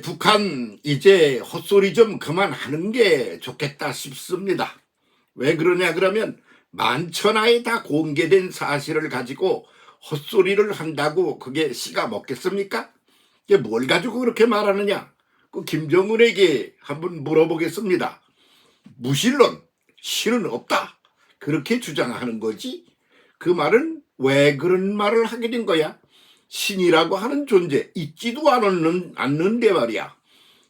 북한 이제 헛소리 좀 그만하는 게 좋겠다 싶습니다. 왜 그러냐 그러면 만천하에 다 공개된 사실을 가지고 헛소리를 한다고 그게 씨가 먹겠습니까? 이게 뭘 가지고 그렇게 말하느냐? 그 김정은에게 한번 물어보겠습니다. 무신론, 신은 없다. 그렇게 주장하는 거지. 그 말은 왜 그런 말을 하게 된 거야? 신이라고 하는 존재 있지도 않는데 말이야.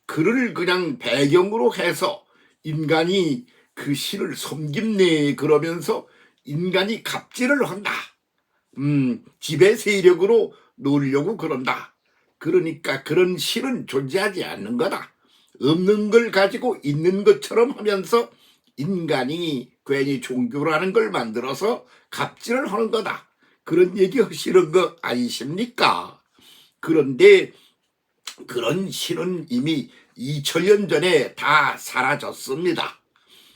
그를 그냥 배경으로 해서 인간이 그 신을 섬김네 그러면서 인간이 갑질을 한다. 지배 세력으로 놓으려고 그런다. 그러니까 그런 신은 존재하지 않는 거다. 없는 걸 가지고 있는 것처럼 하면서 인간이 괜히 종교라는 걸 만들어서 갑질을 하는 거다. 그런 얘기 하시는 거 아니십니까? 그런데 그런 신은 이미 2000년 전에 다 사라졌습니다.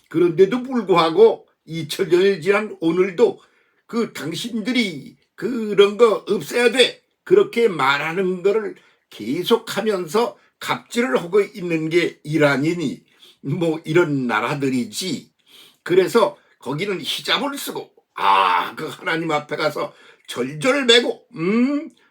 그런데도 불구하고 2000년이 지난 오늘도 그 당신들이 그런 거 없애야 돼. 그렇게 말하는 거를 계속하면서 갑질을 하고 있는 게 이란이니 뭐 이런 나라들이지. 그래서 거기는 히잡을 쓰고 그 하나님 앞에 가서 절절매고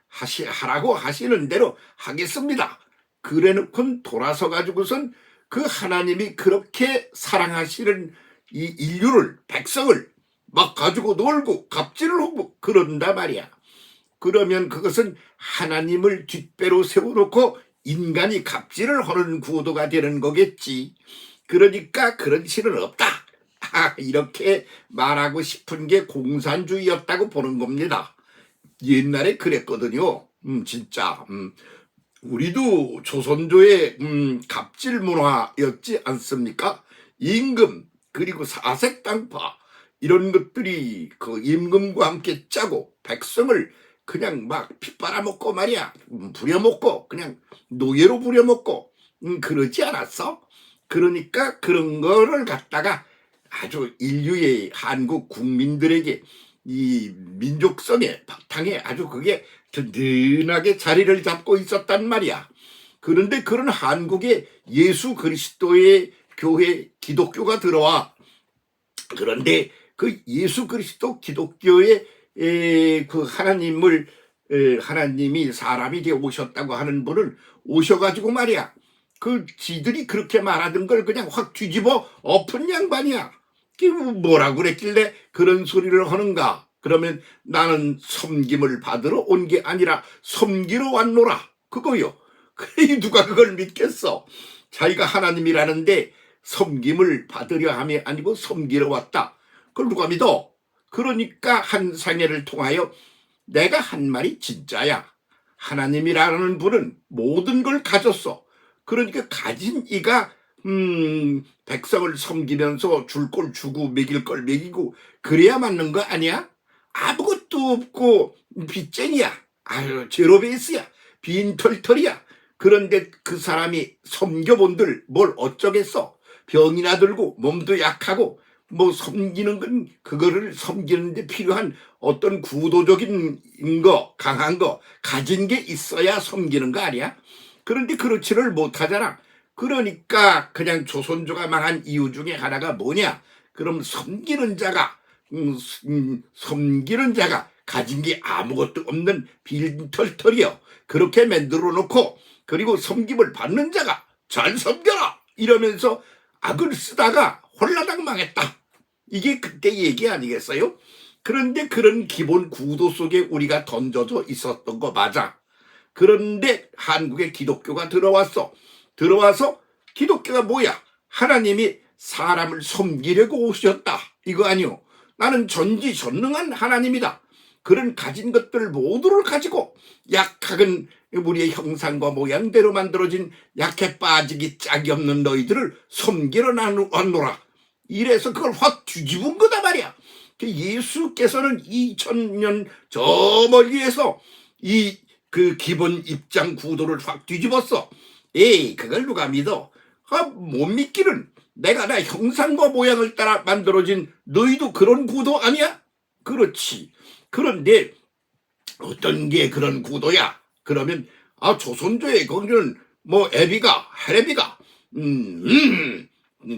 하라고 하시는 대로 하겠습니다. 그래놓고 돌아서 가지고선 그 하나님이 그렇게 사랑하시는 이 인류를 백성을 막 가지고 놀고 갑질을 하고 그런다 말이야. 그러면 그것은 하나님을 뒷배로 세워놓고 인간이 갑질을 하는 구도가 되는 거겠지. 그러니까 그런 신은 없다. 이렇게 말하고 싶은 게 공산주의였다고 보는 겁니다. 옛날에 그랬거든요. 진짜. 우리도 조선조의 갑질 문화였지 않습니까? 임금 그리고 사색당파 이런 것들이 그 임금과 함께 짜고 백성을 그냥 막 피 빨아먹고 말이야. 부려먹고 그냥 노예로 부려먹고 그러지 않았어? 그러니까 그런 거를 갖다가 아주 인류의 한국 국민들에게 이 민족성의 바탕에 아주 그게 든든하게 자리를 잡고 있었단 말이야. 그런데 그런 한국에 예수 그리스도의 교회 기독교가 들어와. 그런데 그 예수 그리스도 기독교의 그 하나님이 사람이 되어 오셨다고 하는 분을 오셔가지고 말이야. 그 지들이 그렇게 말하던 걸 그냥 확 뒤집어 엎은 양반이야. 그게 뭐라고 그랬길래 그런 소리를 하는가? 그러면 나는 섬김을 받으러 온 게 아니라 섬기러 왔노라. 그거요. 그래 누가 그걸 믿겠어? 자기가 하나님이라는데 섬김을 받으려 함이 아니고 섬기러 왔다. 그걸 누가 믿어? 그러니까 한 상해를 통하여 내가 한 말이 진짜야. 하나님이라는 분은 모든 걸 가졌어. 그러니까 가진 이가 백성을 섬기면서 줄 걸 주고 먹일 걸 먹이고 그래야 맞는 거 아니야? 아무것도 없고 빚쟁이야. 아유 제로베이스야. 빈털털이야. 그런데 그 사람이 섬겨본들 뭘 어쩌겠어. 병이나 들고 몸도 약하고 뭐 섬기는 건 그거를 섬기는데 필요한 어떤 구도적인 거 강한 거 가진 게 있어야 섬기는 거 아니야? 그런데 그렇지를 못하잖아. 그러니까 그냥 조선조가 망한 이유 중에 하나가 뭐냐? 그럼 섬기는 자가 가진 게 아무것도 없는 빈털털이요. 그렇게 만들어 놓고 그리고 섬김을 받는 자가 잘 섬겨라 이러면서 악을 쓰다가 홀라당 망했다. 이게 그때 얘기 아니겠어요? 그런데 그런 기본 구도 속에 우리가 던져져 있었던 거 맞아. 그런데 한국에 기독교가 들어와서 기독교가 뭐야? 하나님이 사람을 섬기려고 오셨다. 이거 아니요. 나는 전지전능한 하나님이다. 그런 가진 것들 모두를 가지고 약한 우리의 형상과 모양대로 만들어진 약해 빠지기 짝이 없는 너희들을 섬기러 왔노라. 이래서 그걸 확 뒤집은 거다 말이야. 예수께서는 2000년 저 멀리에서 그 기본 입장 구도를 확 뒤집었어. 에이 그걸 누가 믿어? 못 믿기는 내가 나 형상과 모양을 따라 만들어진 너희도 그런 구도 아니야? 그렇지. 그런데 어떤 게 그런 구도야? 그러면 조선조의 거기는 뭐 애비가 헤레비가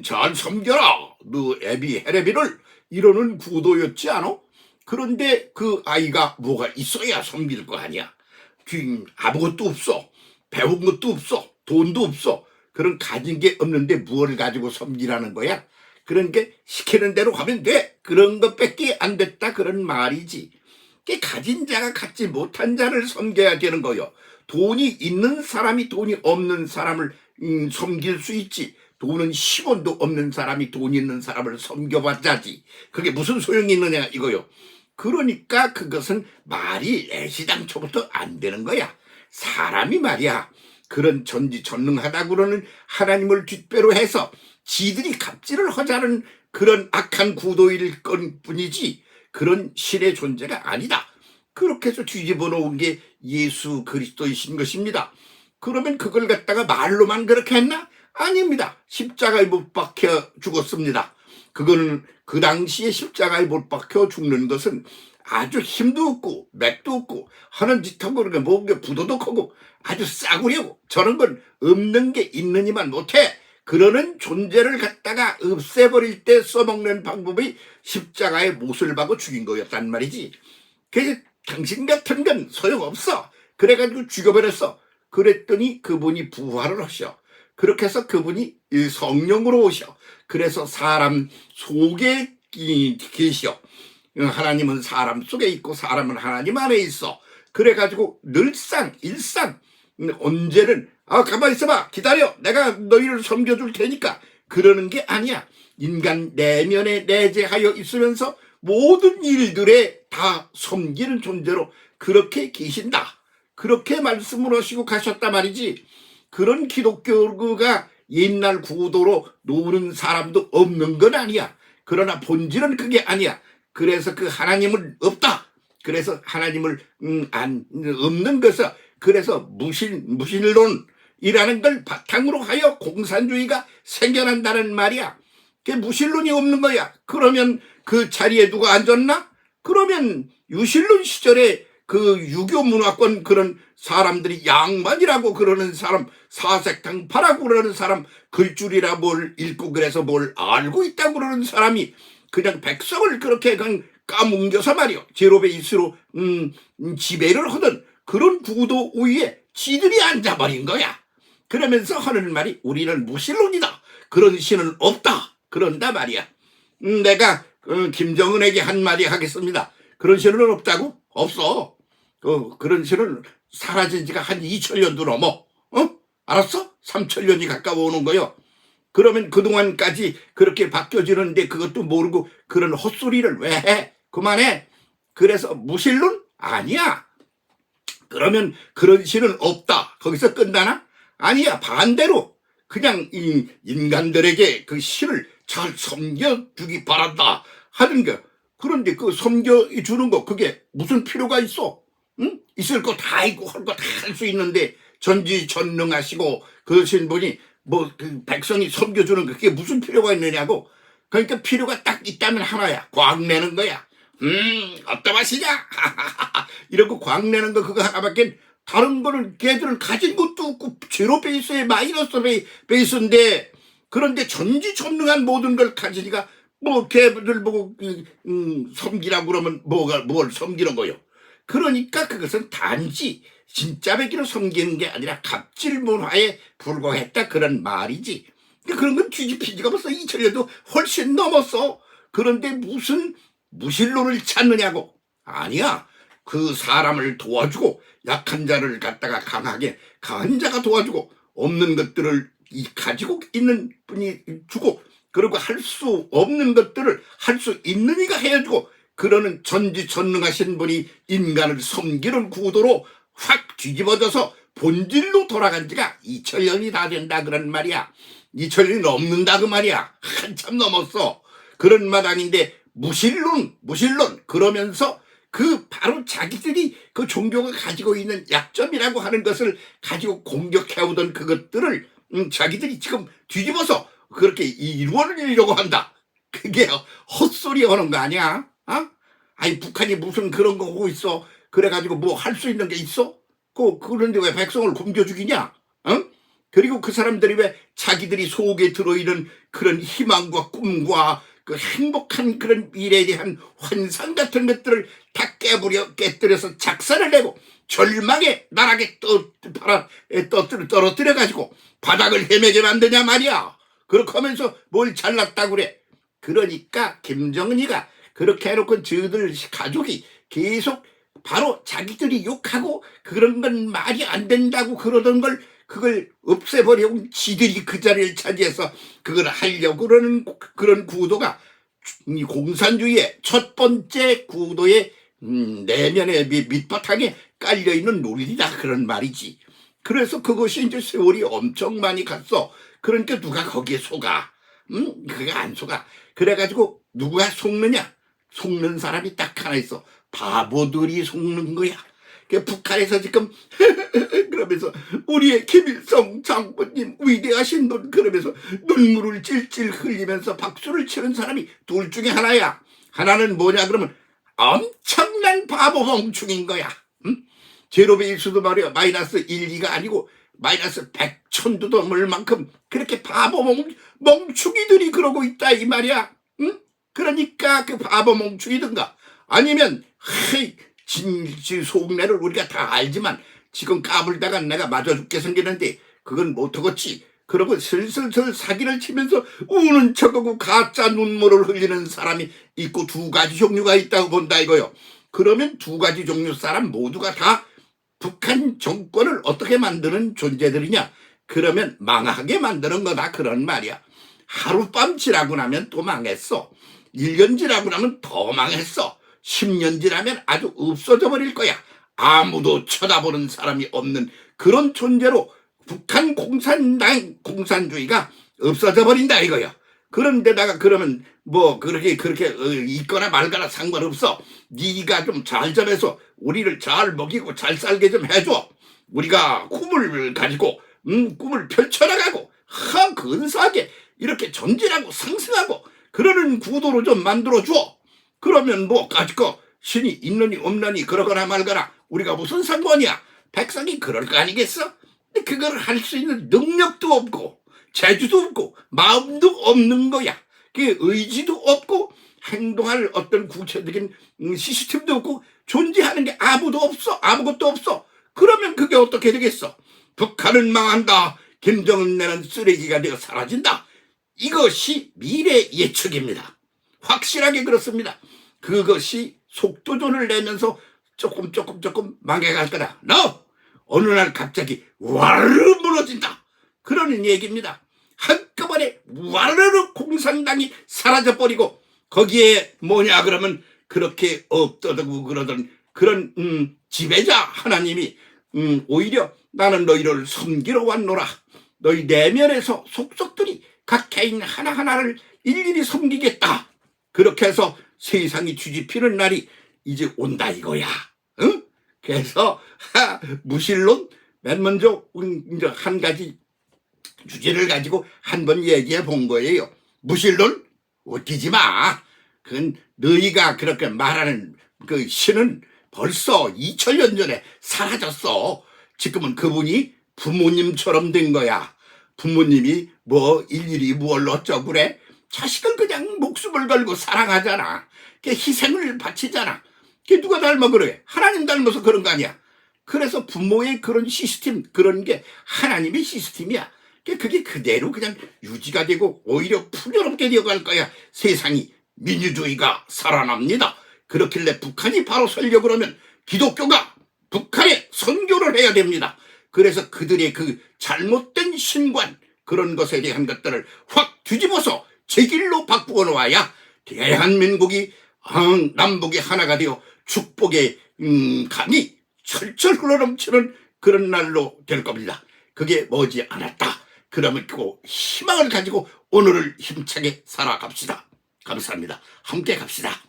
잘 섬겨라 너 애비 헤레비를 이러는 구도였지 않아? 그런데 그 아이가 뭐가 있어야 섬길 거 아니야. 아무것도 없어. 배운 것도 없어. 돈도 없어. 그런 가진 게 없는데 무엇을 가지고 섬기라는 거야? 그러니까 시키는 대로 하면 돼. 그런 것밖에 안 됐다 그런 말이지. 가진 자가 갖지 못한 자를 섬겨야 되는 거요. 돈이 있는 사람이 돈이 없는 사람을 섬길 수 있지. 돈은 10원도 없는 사람이 돈 있는 사람을 섬겨봤자지. 그게 무슨 소용이 있느냐 이거요. 그러니까 그것은 말이 애시당초부터 안 되는 거야. 사람이 말이야. 그런 전지전능하다고 그러는 하나님을 뒷배로 해서 지들이 갑질을 하자는 그런 악한 구도일 뿐이지 그런 신의 존재가 아니다. 그렇게 해서 뒤집어 놓은 게 예수 그리스도이신 것입니다. 그러면 그걸 갖다가 말로만 그렇게 했나? 아닙니다. 십자가에 못 박혀 죽었습니다. 그거는 그 당시에 십자가에 못 박혀 죽는 것은 아주 힘도 없고 맥도 없고 하는 짓하고 그러게 뭔가 부도덕하고 아주 싸구려고 저런 건 없는 게 있느니만 못해. 그러는 존재를 갖다가 없애버릴 때 써먹는 방법이 십자가에 못을 박아 죽인 거였단 말이지. 그래서 당신 같은 건 소용없어. 그래가지고 죽여버렸어. 그랬더니 그분이 부활을 하셔. 그렇게 해서 그분이 성령으로 오셔. 그래서 사람 속에 계셔. 하나님은 사람 속에 있고 사람은 하나님 안에 있어. 그래가지고 늘상 일상 언제는 가만히 있어봐 기다려 내가 너희를 섬겨줄 테니까 그러는 게 아니야. 인간 내면에 내재하여 있으면서 모든 일들에 다 섬기는 존재로 그렇게 계신다. 그렇게 말씀을 하시고 가셨단 말이지. 그런 기독교가 옛날 구도로 노는 사람도 없는 건 아니야. 그러나 본질은 그게 아니야. 그래서 그 하나님은 없다. 그래서 하나님을 없는 것은 그래서 무신론이라는 걸 바탕으로 하여 공산주의가 생겨난다는 말이야. 그게 무신론이 없는 거야. 그러면 그 자리에 누가 앉았나? 그러면 유신론 시절에 그 유교 문화권 그런 사람들이 양반이라고 그러는 사람, 사색당파라고 그러는 사람, 글줄이라 뭘 읽고 그래서 뭘 알고 있다고 그러는 사람이 그냥 백성을 그렇게 그냥 까뭉겨서 말이요. 제로베이스로 지배를 하던 그런 구도 위에 지들이 앉아버린 거야. 그러면서 하는 말이 우리는 무신론이다. 그런 신은 없다. 그런다 말이야. 내가 김정은에게 한 마디 하겠습니다. 그런 신은 없다고? 없어. 그런 신은 사라진 지가 한 2000년도 넘어. 알았어? 3000년이 가까워 오는 거요. 그러면 그동안까지 그렇게 바뀌어지는데 그것도 모르고 그런 헛소리를 왜 해? 그만해. 그래서 무신론? 아니야. 그러면 그런 신은 없다. 거기서 끝나나? 아니야. 반대로 그냥 이 인간들에게 그 신을 잘 섬겨주기 바란다 하는 거. 그런데 그 섬겨주는 거 그게 무슨 필요가 있어? 응? 있을 거 다 있고 할 거 다 할 수 있는데 전지전능하시고 그러신 분이 뭐 그 백성이 섬겨주는 거 그게 무슨 필요가 있느냐고. 그러니까 필요가 딱 있다면 하나야. 광내는 거야. 어떤 맛이냐? 이러고 광내는 거 그거 하나밖에 다른 거는 걔들은 가진 것도 없고 제로 베이스에 마이너스 베이스인데 그런데 전지전능한 모든 걸 가지니까 뭐 걔들 보고 섬기라고 그러면 뭘 섬기는 거요. 그러니까 그것은 단지 진짜 백기로 섬기는 게 아니라 갑질 문화에 불과했다 그런 말이지. 그런 건 뒤집히지가 벌써 2000년도 훨씬 넘었어. 그런데 무슨 무신론을 찾느냐고. 아니야. 그 사람을 도와주고 약한 자를 갖다가 강하게 강한 자가 도와주고 없는 것들을 가지고 있는 분이 주고 그리고 할 수 없는 것들을 할 수 있는 이가 해주고 그러는 전지전능하신 분이 인간을 섬기는 구도로 확 뒤집어져서 본질로 돌아간 지가 2000년이 다 된다 그런 말이야. 2000년이 넘는다 그 말이야. 한참 넘었어. 그런 마당인데 무신론 그러면서 그 바로 자기들이 그 종교가 가지고 있는 약점이라고 하는 것을 가지고 공격해오던 그것들을 자기들이 지금 뒤집어서 그렇게 이루어내려고 한다. 그게 헛소리 하는 거 아니야? 아니 북한이 무슨 그런 거 하고 있어. 그래가지고 뭐 할 수 있는 게 있어? 그런데 왜 백성을 굶겨 죽이냐? 그리고 그 사람들이 왜 자기들이 속에 들어있는 그런 희망과 꿈과 그 행복한 그런 미래에 대한 환상 같은 것들을 다 깨뜨려서 작살을 내고 절망의 나락에 떨어뜨려가지고 바닥을 헤매게 만드냐 말이야. 그렇게 하면서 뭘 잘났다고 그래. 그러니까 김정은이가 그렇게 해놓고 저들 가족이 계속 바로 자기들이 욕하고 그런 건 말이 안 된다고 그러던 걸 그걸 없애버리고 지들이 그 자리를 차지해서 그걸 하려고 그러는 그런 구도가 이 공산주의의 첫 번째 구도의 내면의 밑바탕에 깔려있는 논리다 그런 말이지. 그래서 그것이 이제 세월이 엄청 많이 갔어. 그러니까 누가 거기에 속아? 그게 안 속아. 그래가지고 누가 속느냐? 속는 사람이 딱 하나 있어. 바보들이 속는 거야. 북한에서 지금 그러면서 우리의 김일성 장군님 위대하신 분 그러면서 눈물을 찔찔 흘리면서 박수를 치는 사람이 둘 중에 하나야. 하나는 뭐냐 그러면 엄청난 바보 멍충인 거야. 제로베이스도 말이야 마이너스 1, 2가 아니고 마이너스 100천도 넘을 만큼 그렇게 바보 멍충이들이 그러고 있다 이 말이야. 그러니까 그 바보 멍충이든가 아니면 진실 속내를 우리가 다 알지만 지금 까불다가 내가 맞아 죽게 생기는데 그건 못하겠지. 그러고 슬슬 사기를 치면서 우는 척하고 가짜 눈물을 흘리는 사람이 있고 두 가지 종류가 있다고 본다 이거요. 그러면 두 가지 종류 사람 모두가 다 북한 정권을 어떻게 만드는 존재들이냐. 그러면 망하게 만드는 거다 그런 말이야. 하룻밤 지나고 나면 또 망했어. 1년 지나고 나면 더 망했어. 10년 지나면 아주 없어져 버릴 거야. 아무도 쳐다보는 사람이 없는 그런 존재로 북한 공산주의가 없어져 버린다 이거야. 그런데다가 그러면 뭐 그렇게 있거나 말거나 상관없어. 네가 좀 잘 해서 우리를 잘 먹이고 잘 살게 좀 해줘. 우리가 꿈을 가지고 꿈을 펼쳐나가고 근사하게 이렇게 전진하고 상승하고 그러는 구도로 좀 만들어줘. 그러면 뭐 가지고 신이 있느니 없느니 그러거나 말거나 우리가 무슨 상관이야. 백성이 그럴 거 아니겠어? 그걸 할 수 있는 능력도 없고 재주도 없고 마음도 없는 거야. 그 의지도 없고 행동할 어떤 구체적인 시스템도 없고 존재하는 게 아무것도 없어. 그러면 그게 어떻게 되겠어? 북한은 망한다. 김정은네는 쓰레기가 되어 사라진다. 이것이 미래 예측입니다. 확실하게 그렇습니다. 그것이 속도전을 내면서 조금 망해갈 거다. 어느 날 갑자기 와르르 무너진다. 그러는 얘기입니다. 한꺼번에 와르르 공산당이 사라져버리고 거기에 뭐냐 그러면 그렇게 없더라고 그러던 그런 지배자 하나님이 오히려 나는 너희를 섬기러 왔노라. 너희 내면에서 속속들이 각 개인 하나하나를 일일이 섬기겠다. 그렇게 해서 세상이 뒤집히는 날이 이제 온다 이거야. 응? 그래서 무신론 맨 먼저 이제 한 가지 주제를 가지고 한번 얘기해 본 거예요. 무신론 웃기지 마. 그건 너희가 그렇게 말하는 그 신은 벌써 2000년 전에 사라졌어. 지금은 그분이 부모님처럼 된 거야. 부모님이 뭐 일일이 뭘 어쩌고 그래. 자식을 그냥 목숨을 걸고 사랑하잖아. 희생을 바치잖아. 그게 누가 닮아 그래? 하나님 닮아서 그런 거 아니야. 그래서 부모의 그런 시스템 그런 게 하나님의 시스템이야. 그게 그대로 그냥 유지가 되고 오히려 풍요롭게 되어갈 거야. 세상이 민주주의가 살아납니다. 그렇길래 북한이 바로 서려고 그러면 기독교가 북한에 선교를 해야 됩니다. 그래서 그들의 그 잘못된 신관 그런 것에 대한 것들을 확 뒤집어서 제 길로 바꾸어 놓아야 대한민국이 남북이 하나가 되어 축복의 강이 철철 흘러넘치는 그런 날로 될 겁니다. 그게 머지 않았다. 그러면 그 희망을 가지고 오늘을 힘차게 살아갑시다. 감사합니다. 함께 갑시다.